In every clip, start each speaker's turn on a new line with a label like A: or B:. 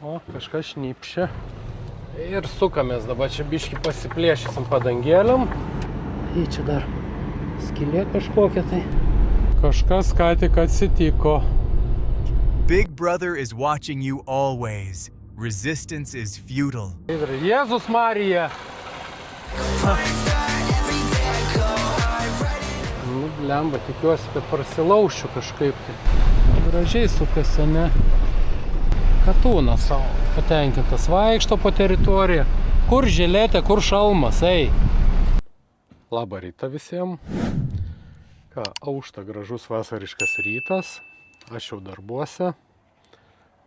A: O, kažkas šnypšia. Ir sukamės dabar, čia biškį pasiplėšysim padangėliam. Tai čia dar skylė kažkokia tai. Kažkas ką tik atsitiko.
B: Big Brother is watching you always. Resistance is futile.
A: Jėzus Marija! Nu, blemba, tikiuosi, kad prasilaušiu kažkaip tai. Gražiai sukasi, ne? Katūnas savo patenkintas vaikšto po teritoriją. Kur žiletė, kur šalmas, ei? Labą rytą visiems. Ką, aušta gražus vasariškas rytas. Aš jau darbuose.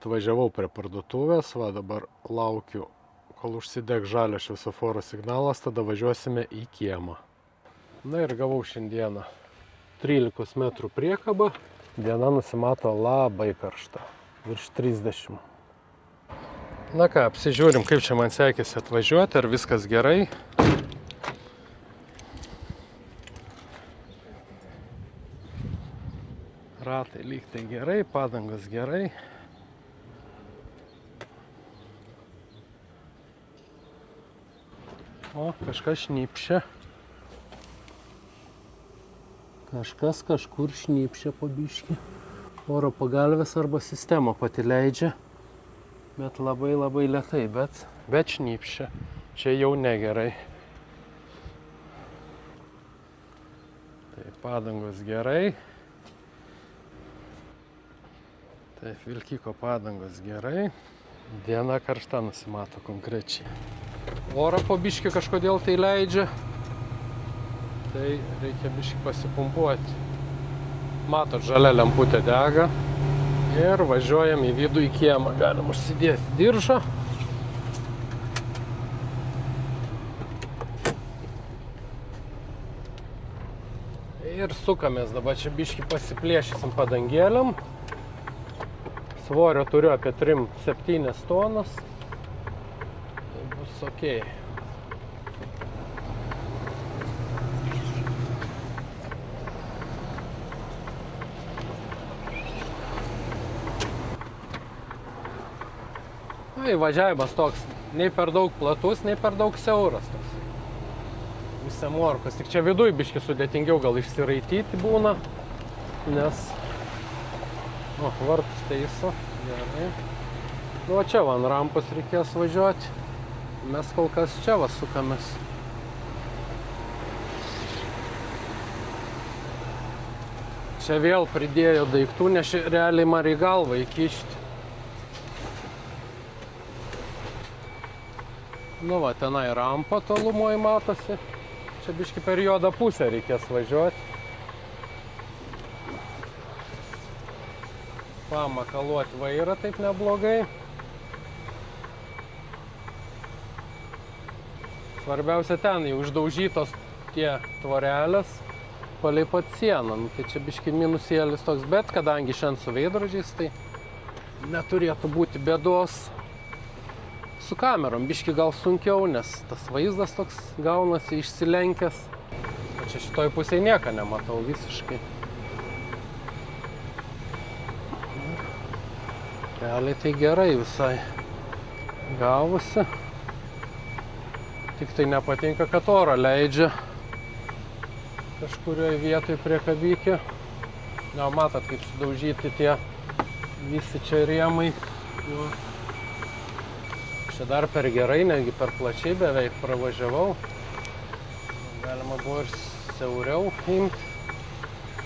A: Atvažiavau prie parduotuvės, va dabar laukiu, kol užsideg žalia šviesoforo signalas, tada važiuosime į kiemą. Na ir gavau šiandieną 13 metrų priekabą. Diena nusimato labai karšta, virš 30. Na ką, apsižiūrim, kaip čia man sekėsi atvažiuoti, ar viskas gerai. Ratai lyg tai gerai, padangos gerai. O, kažkas šnypšia. Kažkas kažkur šnypšia po biškį. Oro pagalvės arba sistema pati leidžia. Bet labai lėtai, bet šnypšia. Čia jau negerai. Tai padangos gerai. Taip, vilkiko padangos gerai. Diena karšta nusimato konkrečiai. Orą po biškį kažkodėl tai leidžia. Tai reikia biškį pasipumpuoti. Matot, žalia lemputė dega. Ir važiuojam į vidų į kiemą. Galim užsidėti diržą. Ir sukamės dabar, čia biškį pasiplėšysim padangėliam. Svorio turiu apie 3-7 tonas. Tai bus okei. Įvažiavimas toks, nei per daug platus, nei per daug siauras. Visi morkos. Tik čia viduj biškį sudėtingiau gal išsiraityti būna, nes vartus teiso. Gerai. Nu, o čia va ant rampos reikės važiuoti. Mes kol kas čia va sukamės. Čia vėl pridėjo daiktų, nes realiai man į galvą įkišti. Nu va, tenai rampa tolumoj matosi. Čia biškį per juodą pusę reikės važiuoti. Pamakaluoti vairą taip neblogai. Svarbiausia ten jau uždaužytos tie tvorelės palei pat sieną. Nu, tai čia biškį minusėlis toks, bet kadangi šiandien su veidrodžiais, tai neturėtų būti bėdos. Su kamerom biškį gal sunkiau, nes tas vaizdas toks gaunasi išsilenkęs. O čia šitoj pusėje nieko nematau visiškai. Realiai tai gerai visai gavosi. Tik tai nepatinka, kad orą leidžia kažkurioje vietoje prie kabykį. Na, matot, kaip sudaužyti tie visi čia rėmai. Čia dar per gerai, netgi per plačiai beveik pravažiavau. Galima buvo ir siauriau imti.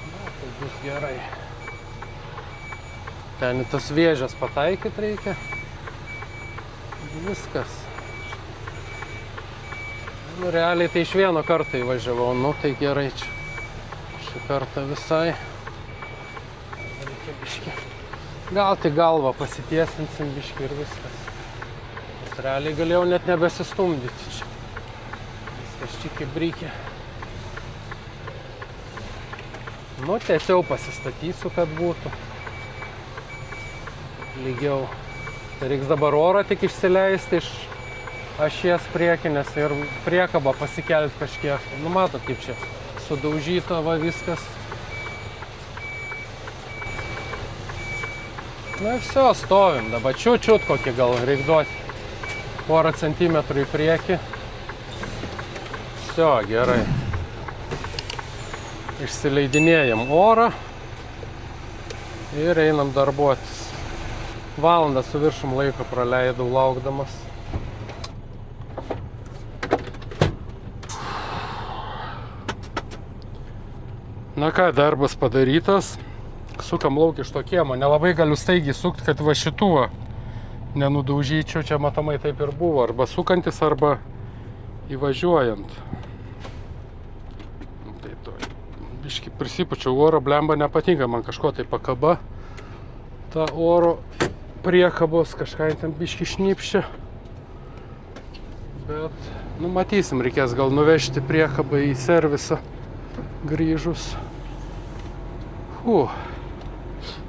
A: Na, tai bus gerai. Ten į tas vėžes pataikyti reikia. Viskas. Nu, realiai tai iš vieno karto įvažiavau. Nu, tai gerai čia. Šį kartą visai. Reikia biškį. Gal tik galvą pasitiesinsim biškį ir viskas. Realiai galėjau net nebesistumdyti čia. Viskas čia kaip reikia. Nu, tiesiau pasistatysiu, kad būtų lygiau. Tai reiks dabar orą tik išsileisti iš ašies priekinės ir priekabą pasikelti kažkiek. Nu, matot, kaip čia sudaužyta va viskas. Na ir viso, stovim. Dabar čiut kokį gal reik duoti porą centimetrų į priekį. Viso, gerai. Išsileidinėjam orą ir einam darbuotis. Valandą su viršum laiko praleidau laukdamas. Na ką, darbas padarytas. Sukam lauk iš to kiemo. Nelabai galiu staigiai sukti, kad va šituo nenudaužyčiau. Čia matomai taip ir buvo. Arba sukantis, arba įvažiuojant. Tai to. Biškį prisipučiau oro, blemba nepatinka. Man kažko tai pakaba. Ta oro priekabos kažką ten biškį šnypščia. Bet, nu matysim, reikės gal nuvežti priekabą į servisą grįžus.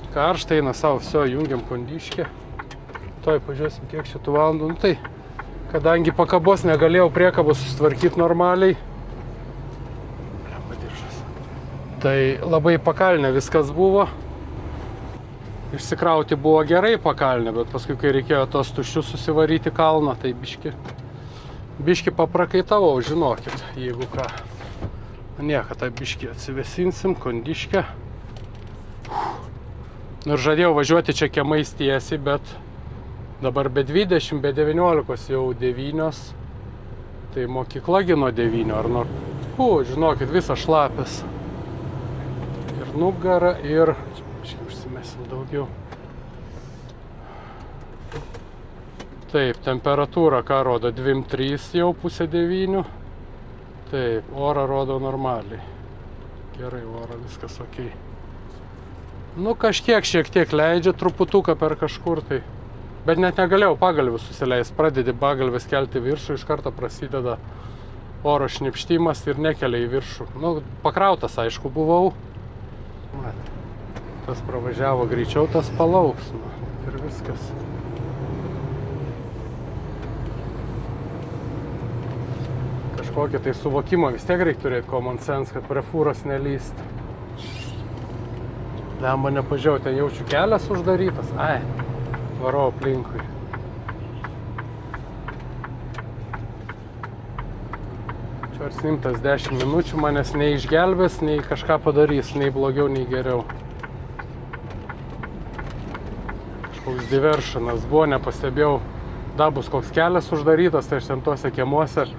A: Karšta eina savo, viso, jungiam kondiškę. Toj pažiūrėsim, kiek šitų valandų. Nu tai, kadangi pakabos negalėjau priekabos susitvarkyti normaliai, tai labai pakalnė viskas buvo. Išsikrauti buvo gerai pakalnė, bet paskui, kai reikėjo tos tuščius susivaryti kalną, tai biški paprakaitavau, žinokit, jeigu ką. Nieko, tai biški atsivesinsim, kondiškę. Nu ir žadėjau važiuoti čia kiemais tiesiai, bet dabar be 20, be 19 jau 9. Tai mokykla nuo 9 ar nuo... žinokit, visas šlapės. Ir nugara, ir... Užsimesim daugiau. Taip, temperatūra ką rodo? 2-3 jau pusė 9. Taip, orą rodo normaliai. Gerai, orą, viskas ok. Nu, kažkiek šiek tiek leidžia, truputuką per kažkur tai. Bet net negalėjau pagalvius susileist. Pradedi pagalvis kelti viršų, iš karto prasideda oro šnipštimas ir nekelia į viršų. Nu, pakrautas, aišku, buvau. Tas pravažiavo greičiau, tas palauks. Nu, ir viskas. Kažkokį tai suvokimą vis tiek reikia turėti common sense, kad prie fūros nelyst. Lemba nepažiūrėjau, ten jaučiu kelias uždarytas. Ai, varau aplinkui. Čia arsnimtas 10 minučių, manęs nei išgelbės, nei kažką padarys, nei blogiau, nei geriau. Kažkoks diversionas buvo, nepastebėjau. Dabus koks kelias uždarytas, tai aš ten tuose kiemuose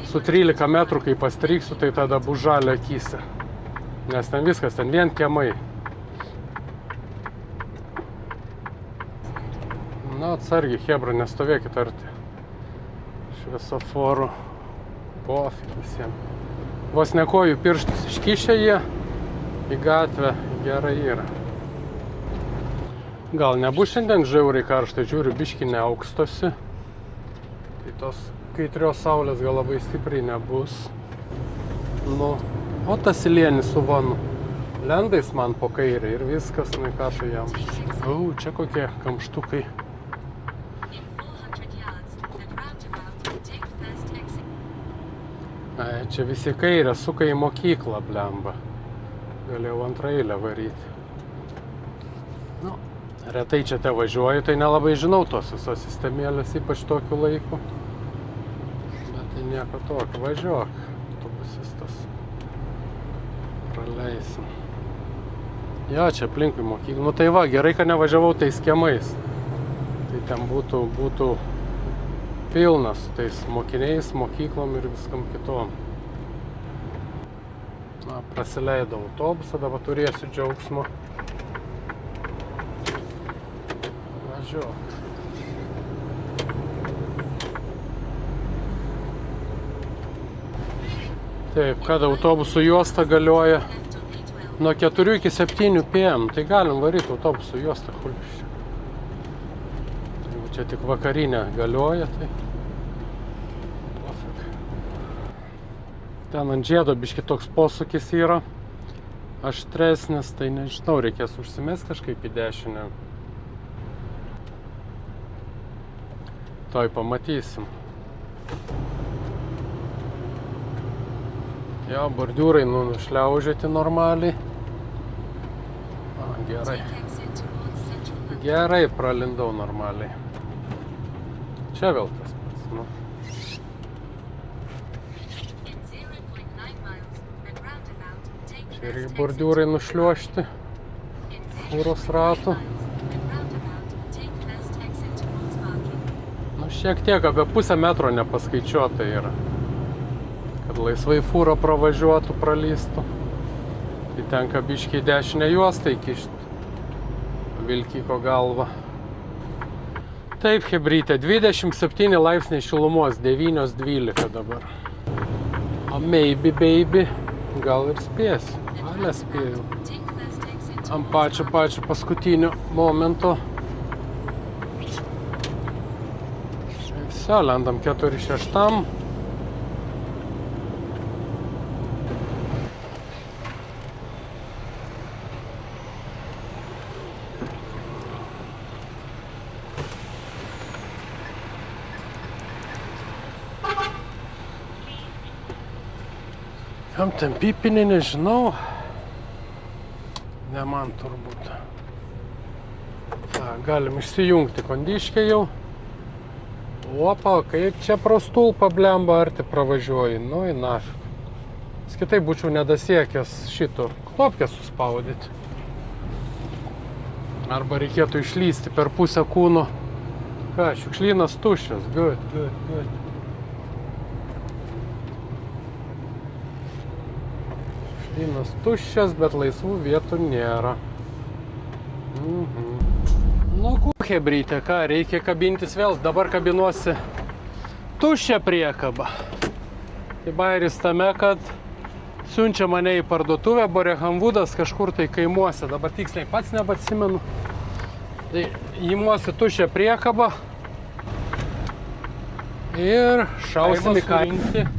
A: su 13 metrų, kai pastryksiu, tai tada bus žalia akyse. Nes ten viskas, ten vien kiemai. Na, atsargiai, chebra, nestovėkit arti šviesoforų. Pofik visiems. Vos ne kojų pirštus iškišę jie į gatvę, gerai yra. Gal nebus šiandien žiauriai karštai, žiūriu, biški neaukstosi. Tai tos kaitrios saulės gal labai stipriai nebus. Nu, o tas ilienis su vanu. Lendais man po kairę ir viskas, nu ką tai jam. Čia kokie kamštukai. Čia visi kairę suka į mokyklą, blemba. Galėjau antrą eilę varyti. Nu, retai čia te važiuoju, tai nelabai žinau tos visos sistemėlės, ypač tokiu laiku. Bet tai nieko tokio, važiuok, autobusistas. Praleisim. Jo, čia aplinkui mokyklą. Nu tai va, gerai, kad nevažiavau tais kiemais. Tai ten būtų pilnas tais mokiniais, mokyklom ir viskam kitom. Na, prasileidau autobusą, dabar turėsiu džiaugsmo. Važiuok. Taip, kad autobusų juosta galioja nuo 4 iki 7 PM, tai galim varyti autobusų juostą hulpiščią. Čia tik vakarinė galioja, tai ten ant žiedo biški toks posūkis yra aštresnis, tai nežinau, reikės užsimest kažkaip į dešinę. Toj pamatysim. Jo, bordiūrai nušliaužėti normaliai. Gerai. Gerai, pralindau normaliai. Čia vėl tas pats, nu. Čia irgi bordiūrai nušliuošti. Fūros ratų. Nu, šiek tiek apie pusę metro nepaskaičiuota yra. Kad laisvai fūra pravažiuotų, pralystų. Tai tenka biškiai dešinę juostą įkišti. Vilkiko galva. Taip, hebrytė, 27 laipsniai šilumos, 9:12 dabar. O maybe, baby, gal ir spėsiu. Ale spėjau. Ant pačio paskutinio momento. Viso, lendam 4:06. Kam ten pipinė, nežinau. Ne man turbūt. Galim išsijungti kondiškę jau. Opa, kaip čia pro stulpą blemba arti pravažiuoji. Nu į nafik. Kitaip būčiau nedasiekęs šito knopkę suspaudyti. Arba reikėtų išlysti per pusę kūno. Ką, šiukšlynas tuščias. Good. Šiukšlynas tuščias, bet laisvų vietų nėra. Nu, hebrytė, ką, reikia kabintis vėl. Dabar kabinuosi tuščią priekabą. Tai bairis tame, kad siunčia mane į parduotuvę Borehamvudas kažkur tai kaimuose. Dabar tiksliai pats nebeatsimenu. Tai imuosi tuščią priekabą ir šausim į kaimą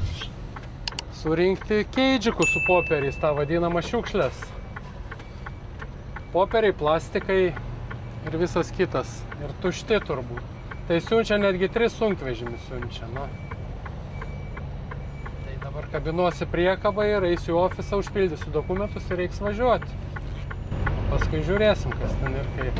A: surinkti keidžikus su popieriais, tą vadinamą šiukšlės. Popieriai, plastikai ir visas kitas. Ir tušti turbūt. Tai siunčia netgi 3 sunkvežimius siunčia. Nu. Tai dabar kabinuosi priekabą ir eisiu į ofisą, užpildysiu dokumentus ir reiks važiuoti. Paskui žiūrėsim, kas ten ir kaip.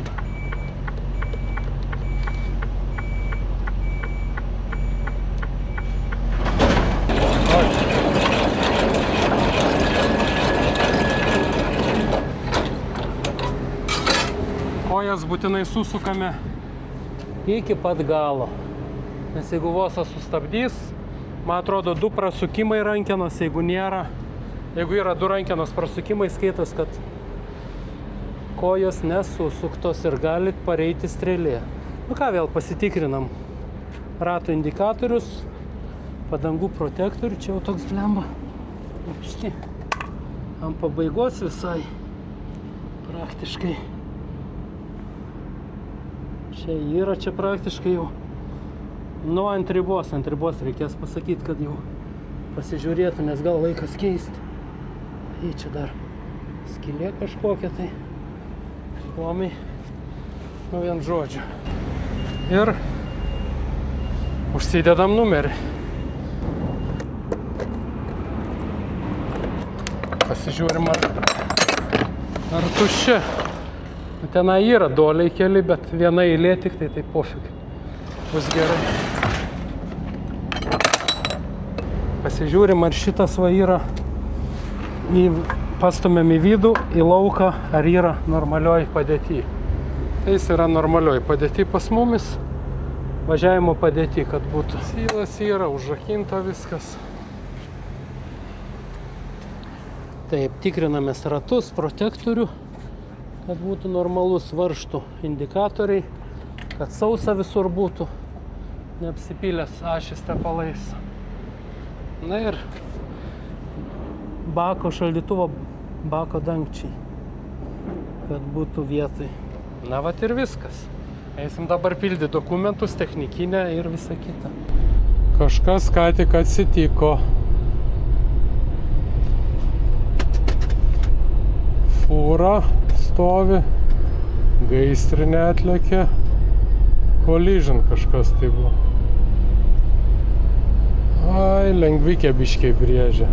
A: Kojas būtinai susukame iki pat galo. Nes jeigu vosas sustabdys, man atrodo 2 prasukimai rankenos, jeigu nėra. Jeigu yra 2 rankenos prasukimai, skaitos, kad kojos nesusuktos ir gali pareiti strėlė. Nu ką, vėl pasitikrinam ratų indikatorius, padangų protektorių, čia jau toks blemba. Štai, ant pabaigos visai praktiškai. Čia yra, čia praktiškai jau nu ant ribos reikės pasakyti, kad jau pasižiūrėtų, nes gal laikas keisti. Tai čia dar skylė kažkokia, tai įdomiai, nu vien žodžiu. Ir užsidedam numerį. Pasižiūrim, ar tuščia. Tenai yra doliai keli, bet viena eilė tik tai pofig. Bus gerai. Pasižiūrim, ar šitas va yra, pastumėm į vidų, į lauką, ar yra normalioj padėty. Tai jis yra normalioj padėty pas mumis. Važiavimo padėty, kad būtų. Sylas yra, užrakinta viskas. Taip, tikrinamės ratus, protektorių, kad būtų normalus varžtų indikatoriai, kad sausa visur būtų, neapsipylęs ašis tepalais. Na ir bako šaldytuvo, bako dangčiai, kad būtų vietoj. Na vat ir viskas. Eisim dabar pildyti dokumentus, technikinę ir visą kitą. Kažkas ką tik atsitiko. Fūra stovi, gaisrinė atlėkė, collision kažkas tai buvo. Ai, lengvikė biškiai brėžia.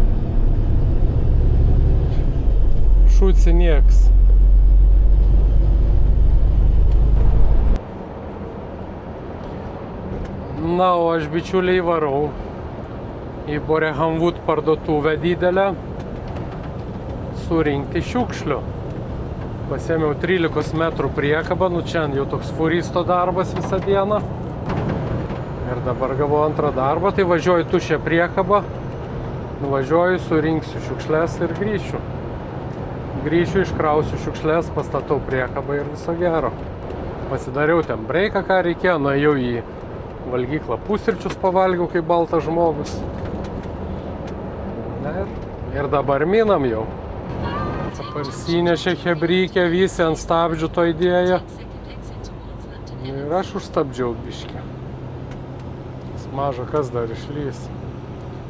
A: Šūci nieks. Na, o aš bičiuliai varau į Boreham Wood parduotuvę didelę surinkti šiukšlių. Pasėmiau 13 metrų priekabą, nu čia jau toks furisto darbas visą dieną. Ir dabar gavau antrą darbą, tai važiuoju tuščią priekabą, nuvažiuoju, surinksiu šiukšles ir grįšiu. Grįšiu, iškrausiu šiukšles, pastatau priekabą ir viso gero. Pasidariau ten breiką, ką reikėjo, nuėjau į valgyklą, pusryčius pavalgiau kaip baltas žmogus. Ir dabar minam jau. Parsinešė hebrykė, visi ant stabdžių to idėja. Ir aš užstabdžiau biškį. Maža kas dar išlys.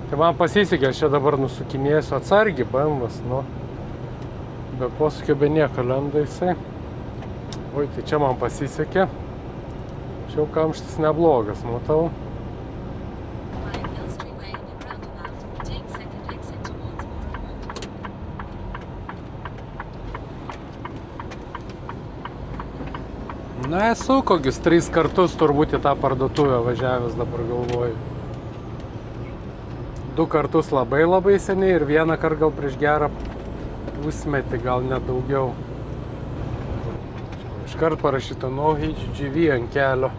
A: Tai man pasisekė, aš čia dabar nusukinėsiu atsargiai, BMW, nu. Be posūkio, be nieko lenda jisai. Oi, tai čia man pasisekė. Čia jau kamštis neblogas, matau. Na, esu kokius 3 kartus turbūt į tą parduotuvę važiavęs, dabar galvoju. 2 kartus labai seniai ir 1 kartą gal prieš gerą pusmetį, gal net daugiau. Iškart parašyta no HGV ant kelio,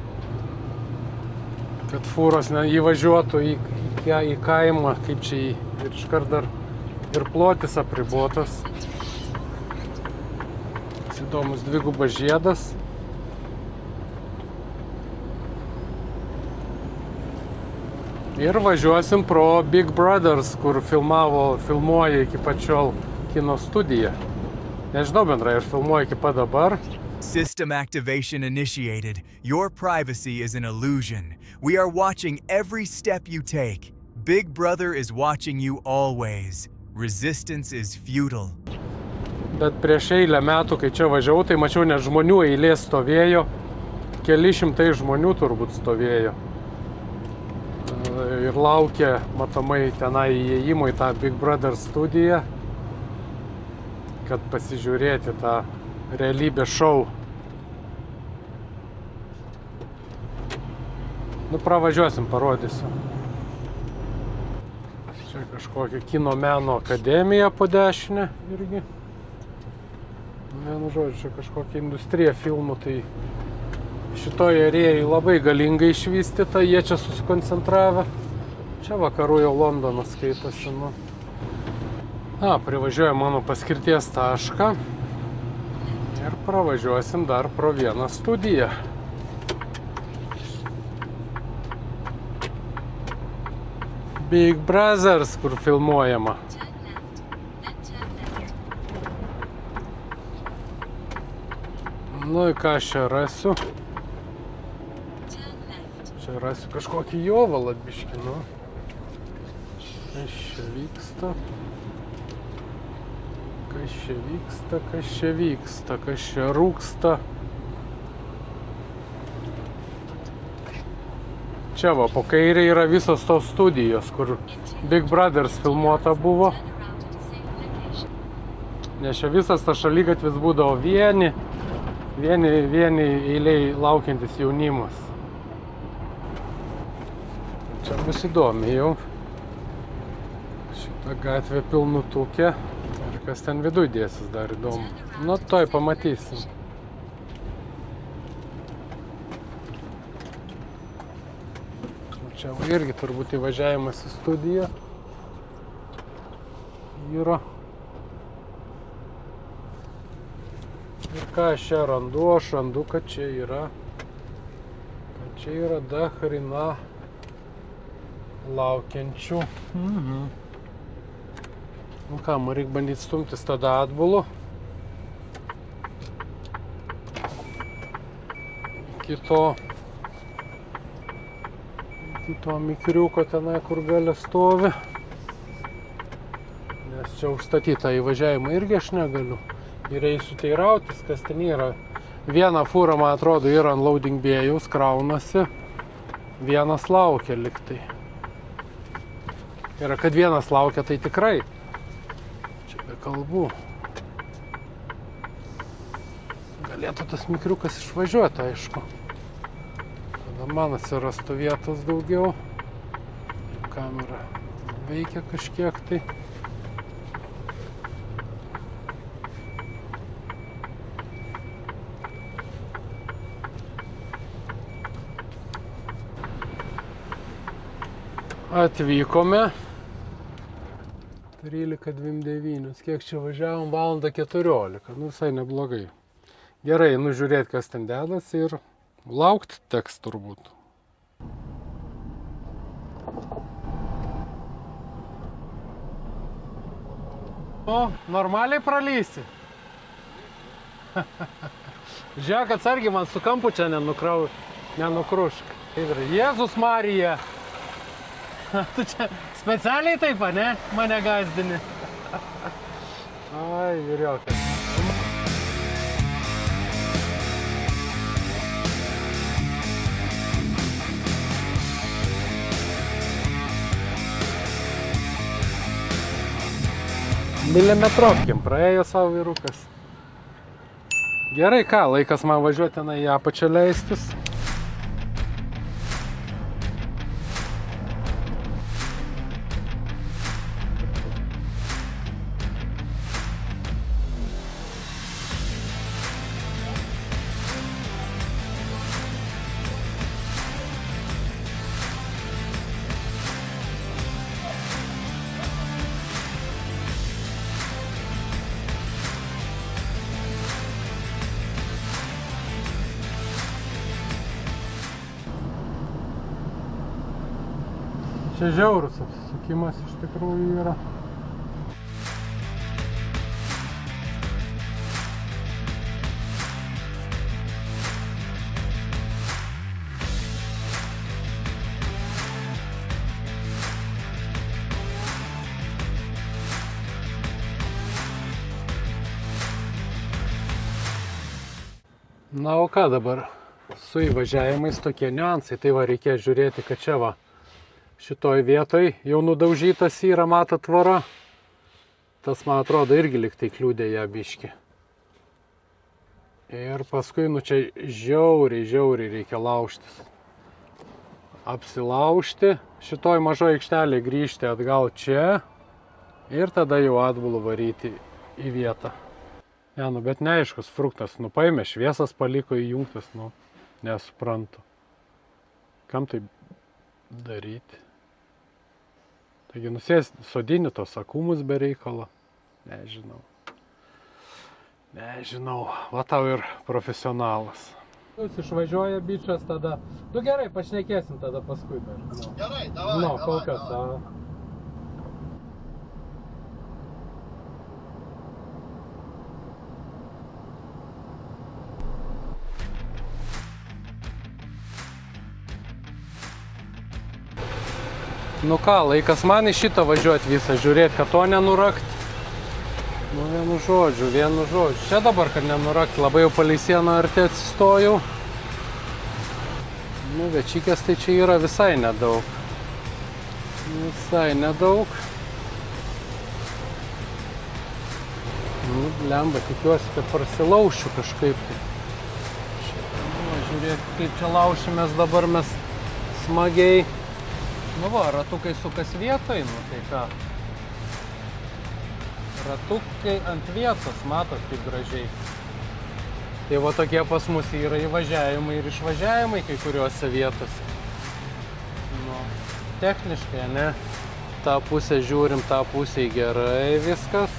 A: kad fūros neįvažiuotų į kaimą, kaip čia ir iškart dar ir plotis apribotas. Įdomus dvigubas žiedas. Ir važiuosim pro Big Brothers, kur filmuoja iki pačiol kino studiją. Nežinau bendrai, aš filmuoju iki pat dabar.
B: System activation initiated. Your privacy is an illusion. We are watching every step you take. Big Brother is watching you always. Resistance is futile.
A: Bet prieš eilę metų, kai čia važiavau, tai mačiau, net žmonių eilė stovėjo. Keli šimtai žmonių turbūt stovėjo. Ir laukia, matomai, tenai įėjimo į tą Big Brother studiją, kad pasižiūrėti tą realybės šou. Nu, pravažiuosim, parodysiu. Čia kažkokia kino meno akademija po dešinę irgi. Vienu žodžiu, čia kažkokia industrija filmų, tai šitoje erėjai labai galingai išvystyta, jie čia susikoncentravę. Čia vakarų jau Londonas skaitosi, nu. Privažiuoja mano paskirties tašką. Ir pravažiuosim dar pro vieną studiją. Big Brothers, kur filmuojama. Nu, į ką aš čia rasiu? Čia rasiu kažkokį jovalą biškį, nu. Kas čia vyksta? Kas čia vyksta? Kas čia vyksta? Kas čia rūksta? Čia va, po kairė yra visos tos studijos, kur Big Brothers filmuota buvo. Nes čia visas tas šaligatvis būdavo vieni eiliai laukiantis jaunimas. Čia bus įdomi jau. Šitą gatvę pilnutukė. Ir kas ten viduj dėsis dar įdomu. Nu, toj pamatysim. Čia irgi turbūt įvažiavimas į studiją yra. Ir ką aš čia randu? Aš randu, kad čia yra dahrina laukiančių. Nu ką, man reikia bandyti stumtis tada atbulu. Iki to mikriuko tenai, kur gale stovi. Nes čia užstatyta įvažiavimą irgi aš negaliu. Ir eisiu teirautis, kas ten yra. Viena fūra, man atrodo, yra ant loading bėjaus, kraunasi. Vienas laukia liktai. Ir kad vienas laukia, tai tikrai. Čia be kalbų. Galėtų tas mikriukas išvažiuoti, aišku. Tada man atsirastų vietos daugiau. Kamera veikia kažkiek tai. Atvykome. 13:29. Kiek čia važiavom? 1:14. Nu visai neblogai. Gerai, nužiūrėti, kas ten dedasi ir laukti teks turbūt. O, normaliai pralysi. Žiūrėk, atsargiai man su kampu čia nenukrušk. Jėzus Marija. Tu čia specialiai taip, ne? Mane gazdini. Ai, vyriaukas. Milimetrovkim praėjo savo vyrukas. Gerai, ką, laikas man važiuoti tenai į apačią leistis. Čia žiaurus apsisukimas iš tikrųjų yra. Na, o ką dabar? Su įvažiavimais tokie niuansai, tai va reikia žiūrėti, kad čia va šitoj vietoj jau nudaužytas yra, mato, tvora. Tas, man atrodo, irgi liktai kliūdė ją biškį. Ir paskui, nu čia žiauriai reikia laužtis. Apsilaužti, šitoj mažoj aikštelė grįžti atgal čia ir tada jau atbulu varyti į vietą. Ne, nu, bet neaiškus fruktas, nu paėmė šviesas, paliko įjungtas, nu, nesuprantu. Kam tai daryti? Taigi sodini tos akumus be reikalo. Nežinau. Va tau ir profesionalas. Jūs išvažiuoja bičas tada. Nu gerai, pašnekėsim tada paskui dar.
C: Gerai, davai.
A: Nu, kol kas. Nu ką, laikas man į šitą važiuoti visą, žiūrėti, kad to nenurakt. Nu vienu žodžiu. Čia dabar, kad nenurakt, labai jau palei sieną arti atsistojau. Nu, večikės tai čia yra visai nedaug. Nu, blemba, tikiuosi, kad prasilaušiu kažkaip. Nu, žiūrėk, kaip čia laušimės dabar mes smagiai. Nu va, ratukai sukas vietoj, nu tai ką. Ratukai ant vietos, matot, kaip gražiai. Tai va tokie pas mus yra įvažiavimai ir išvažiavimai kai kuriuose vietose. Nu, techniškai, ne? tą pusę žiūrim, tą pusę gerai viskas,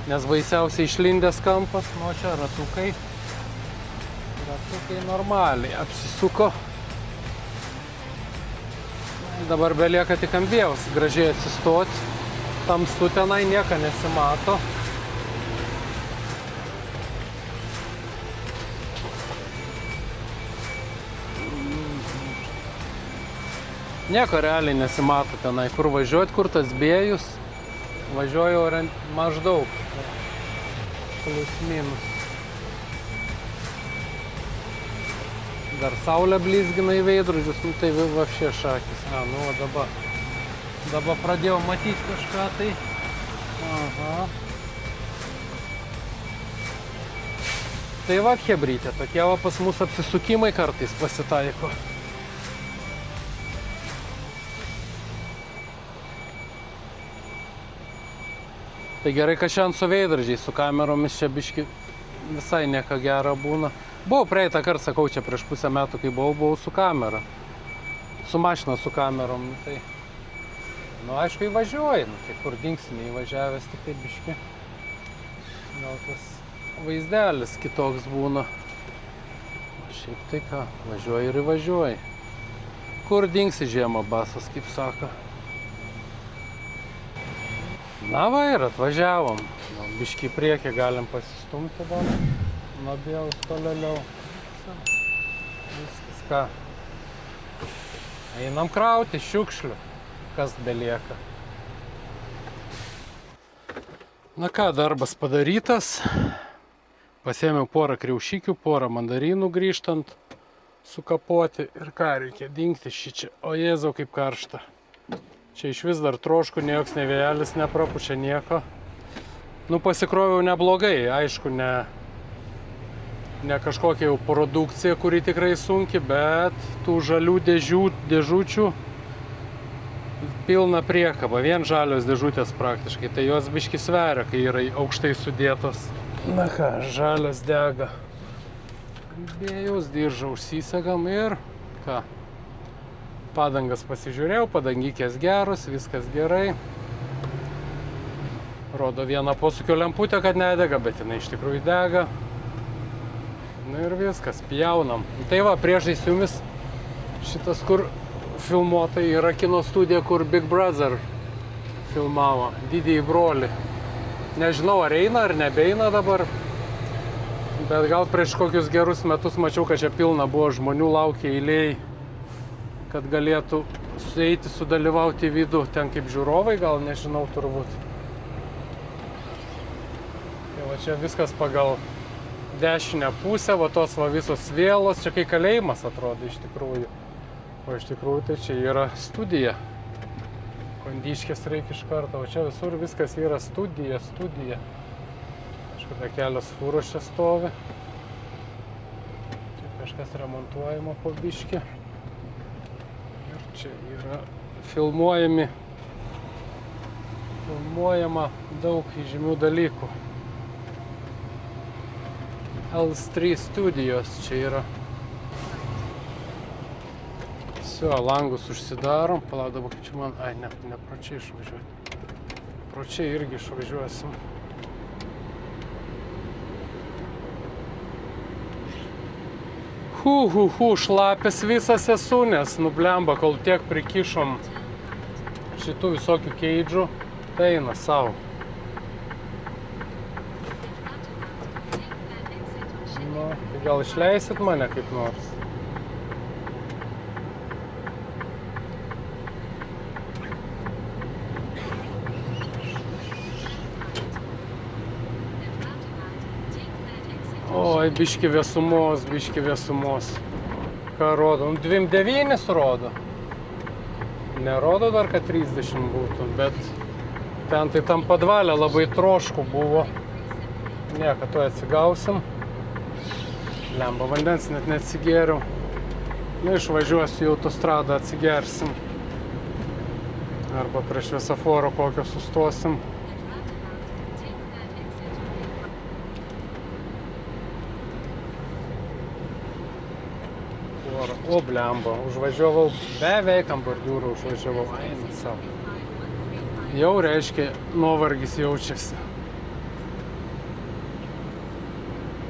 A: nes baisiausiai išlindęs kampas, nuo čia ratukai normaliai apsisuko. Dabar belieka tik ant vėjaus gražiai atsistoti, tamsu tenai nieko nesimato. Nieko realiai nesimato tenai, kur važiuoti, kur tas bėjus. Važiuoju maždaug. Plus minus. Dar saulė blizgina į veidrodžius, nu tai vapšė šakis. Nu, o dabar pradėjau matyti kažką tai. Aha. Tai va, chebrytė, tokie va pas mus apsisukimai kartais pasitaiko. Tai gerai, kad šiandien su veidrodžiais, su kameromis čia biški visai nieko gero būna. Buvau praeitą kartą, sakau, čia prieš pusę metų, kai buvau su kamera. Su mašina su kamerom, tai... Nu, aišku, įvažiuoji, nu, tai kur dingsi, neįvažiavęs, tik tai biški. Gal tas vaizdelis kitoks būna. Šiaip tai ką, važiuoji ir įvažiuoji. Kur dingsi žiemą basas, kaip sako. Na va ir atvažiavom. Biški į priekį galim pasistumti dar. Labiau tolėliau. Viskas ką. Einam krauti šiukšlių. Kas belieka. Na ką, darbas padarytas. Pasėmiau porą kriaušikių, porą mandarinų grįžtant. Sukapoti. Ir ką reikia dingti šičia. O Jėzau, kaip karšta. Čia iš vis dar trošku, joks ne vėjelis neprapučia nieko. Nu, pasikroviau neblogai, aišku, ne kažkokia jau produkcija, kuri tikrai sunki, bet tų žalių dėžučių pilna priekaba, vien žalios dėžutės praktiškai, tai jos biški sveria, kai yra aukštai sudėtos. Na ką, žalias dega. Bėjaus diržą užsisegam ir ką. Padangas pasižiūrėjau, padangikės geros, viskas gerai. Rodo vieną posūkio lemputę, kad nedega, bet jinai iš tikrųjų dega. Na ir viskas, pjaunam. Tai va, priešais jumis šitas, kur filmuota, yra kino studija, kur Big Brother filmavo, didįjį brolį. Nežinau, ar eina, ar nebeina dabar, bet gal prieš kokius gerus metus mačiau, kad čia pilna buvo žmonių, laukia eilėj, kad galėtų sueiti, sudalyvauti vidų, ten kaip žiūrovai, gal nežinau turbūt. Tai va čia viskas pagal dešinę pusę, va tos va visos vėlos, čia kai kalėjimas atrodo iš tikrųjų. O iš tikrųjų tai čia yra studija. Kondiškės reikia iš karto, o čia visur viskas yra studija. Kažkada kelios fūros čia stovi. Čia kažkas remontuojama po biškį. Ir čia yra filmuojama daug įžymių dalykų. LS3 studijos čia yra. Visio, langus užsidarom. Palauk, dabar kaip čia man... Ai, ne pročiai išvažiuoti. Pročiai irgi išvažiuosim. Šlapės visas esu, nes nublemba, kol tiek prikišom šitų visokių keidžų, tai eina savo. Nu, tai gal išleisit mane kaip nors? Oi, biški vėsumos. Ką rodo? 29 rodo. Nerodo dar, kad 30 būtų, bet ten tai tam padvalė labai trošku buvo. Kad to atsigausim. Lemba, vandens net neatsigėriau. Nu, išvažiuosiu į autostradą, atsigersim. Arba prie šviesoforo kokio sustosim. O, blemba, užvažiavau, beveik ant bordiūro užvažiavau, eina savo. Jau reiškia, nuovargis jaučiasi.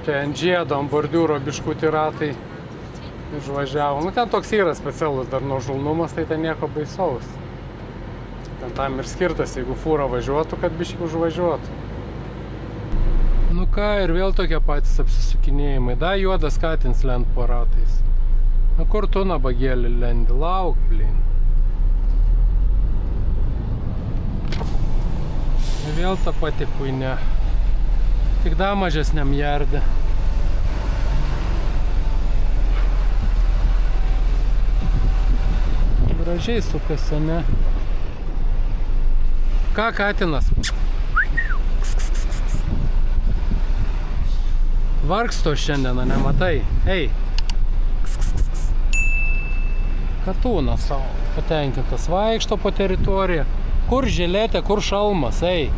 A: Čia ant žiedo, ant bordiūro biškutį ratai užvažiavo. Nu, ten toks yra specialus dar nuožulnumas, tai ten nieko baisaus. Ten tam ir skirtas, jeigu fūra važiuotų, kad biškį užvažiuotų. Nu ką, ir vėl tokie patys apsisukinėjimai. Da, juodas katins lent po ratais. Na kur tu, nabagėlį, lendi? Lauk, blin. Vėl ta pati puinė. Tik da mažesniam jardė. Gražiai sukasi, ne? Ką katinas? Vargsto šiandieną, nematai? Ei! Katūnas savo patenkintas vaikšto po teritoriją. Kur žiletė, kur šalmas, ei.